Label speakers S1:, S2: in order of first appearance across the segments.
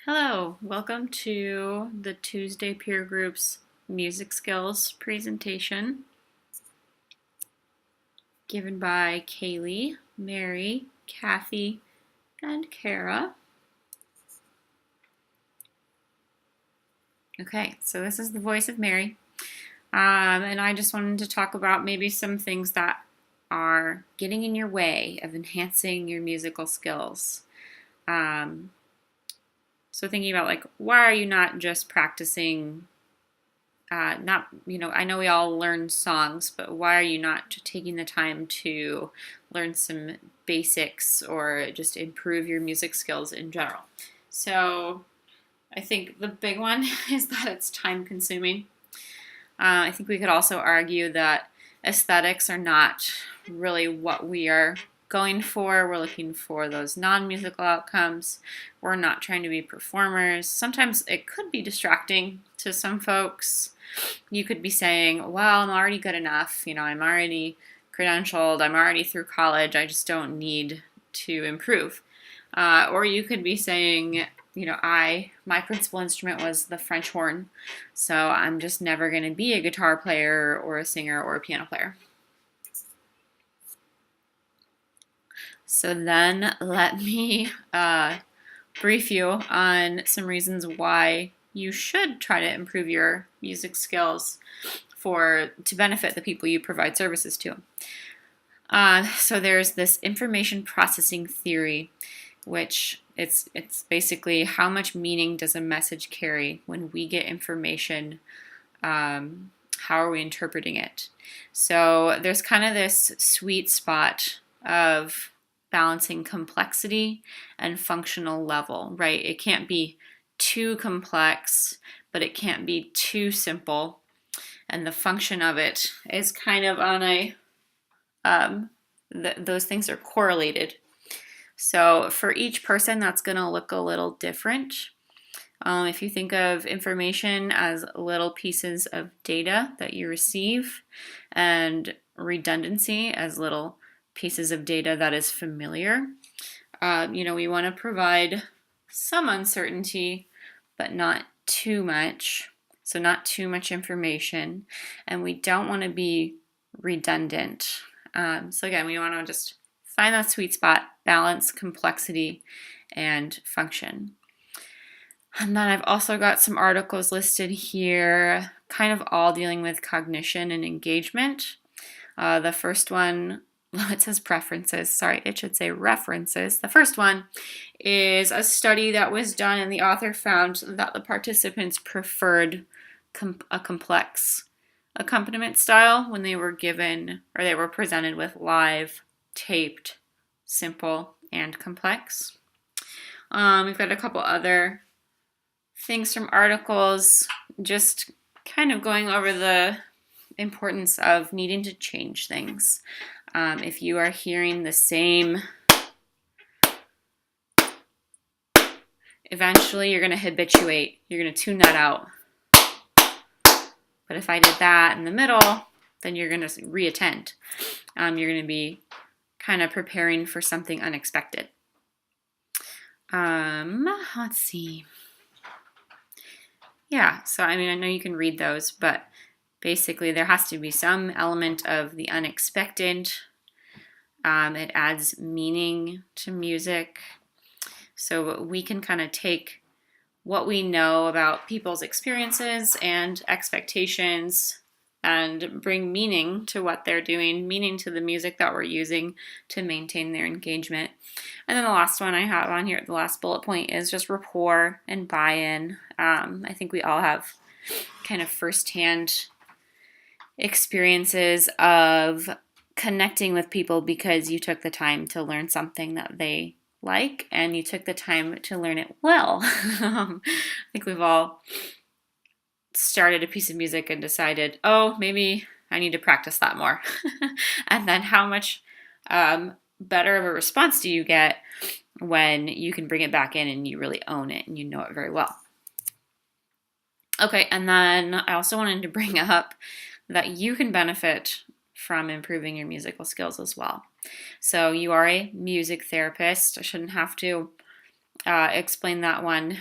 S1: Hello, welcome to the Tuesday Peer Group's music skills presentation given by Kaylee, Mary, Kathy, and Kara. Okay, so this is the voice of Mary, and I just wanted to talk about maybe some things that are getting in your way of enhancing your musical skills. Um, so thinking about why are you not just practicing not, I know we all learn songs, but why are you not taking the time to learn some basics or just improve your music skills in general? So I think the big one is that it's time consuming. I think we could also argue that aesthetics are not really what we are going for. We're looking for those non-musical outcomes. We're not trying to be performers. Sometimes it could be distracting to some folks. You could be saying, well, I'm already good enough. I'm already credentialed. I'm already through college. I just don't need to improve. Or you could be saying, my principal instrument was the French horn, so I'm just never going to be a guitar player or a singer or a piano player. So then let me brief you on some reasons why you should try to improve your music skills to benefit the people you provide services to. So there's this information processing theory, which it's basically how much meaning does a message carry when we get information. How are we interpreting it? So there's kind of this sweet spot of balancing complexity and functional level, right? It can't be too complex, but it can't be too simple. And the function of it is kind of on a, those things are correlated. So for each person, that's going to look a little different. If you think of information as little pieces of data that you receive, and redundancy as little pieces of data that is familiar, we want to provide some uncertainty, but not too much. So not too much information, and we don't want to be redundant. So again, we want to just find that sweet spot, balance complexity and function. And then I've also got some articles listed here, kind of all dealing with cognition and engagement. The first one, it says preferences. Sorry, it should say references. The first one is a study that was done, and the author found that the participants preferred a complex accompaniment style when they were given or they were presented with live, taped, simple, and complex. We've got a couple other things from articles, just kind of going over the importance of needing to change things. If you are hearing the same, eventually you're going to habituate. You're going to tune that out. But if I did that in the middle, then you're going to reattend. You're going to be kind of preparing for something unexpected. Let's see. Yeah, so I know you can read those, but basically there has to be some element of the unexpected. It adds meaning to music. So we can kind of take what we know about people's experiences and expectations and bring meaning to what they're doing, meaning to the music that we're using to maintain their engagement. And then the last one I have on here, the last bullet point, is just rapport and buy-in. I think we all have kind of firsthand experiences of connecting with people because you took the time to learn something that they like and you took the time to learn it well. I think we've all started a piece of music and decided, oh, maybe I need to practice that more. And then how much better of a response do you get when you can bring it back in and you really own it and you know it very well. Okay, and then I also wanted to bring up that you can benefit from improving your musical skills as well. So you are a music therapist. I shouldn't have to explain that one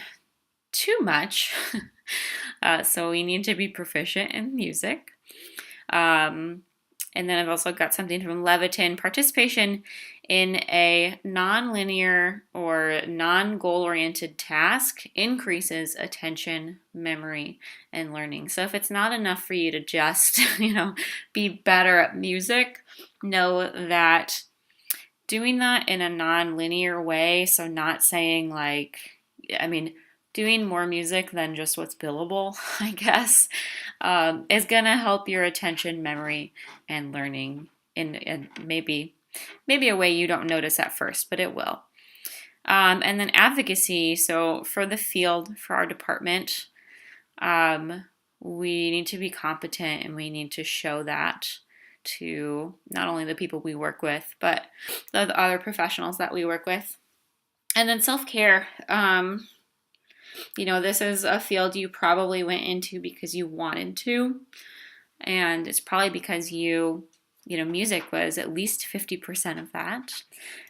S1: too much. So we need to be proficient in music. And then I've also got something from Levitin. Participation in a non-linear or non-goal-oriented task increases attention, memory, and learning. So if it's not enough for you to just, be better at music, know that doing that in a non-linear way, so not saying doing more music than just what's billable, I guess, is going to help your attention, memory, and learning in maybe a way you don't notice at first, but it will. And then advocacy. So for the field, for our department, we need to be competent and we need to show that to not only the people we work with, but the other professionals that we work with. And then self-care. This is a field you probably went into because you wanted to, and it's probably because music was at least 50% of that.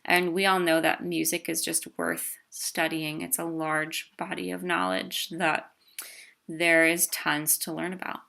S1: And we all know that music is just worth studying. It's a large body of knowledge that there is tons to learn about.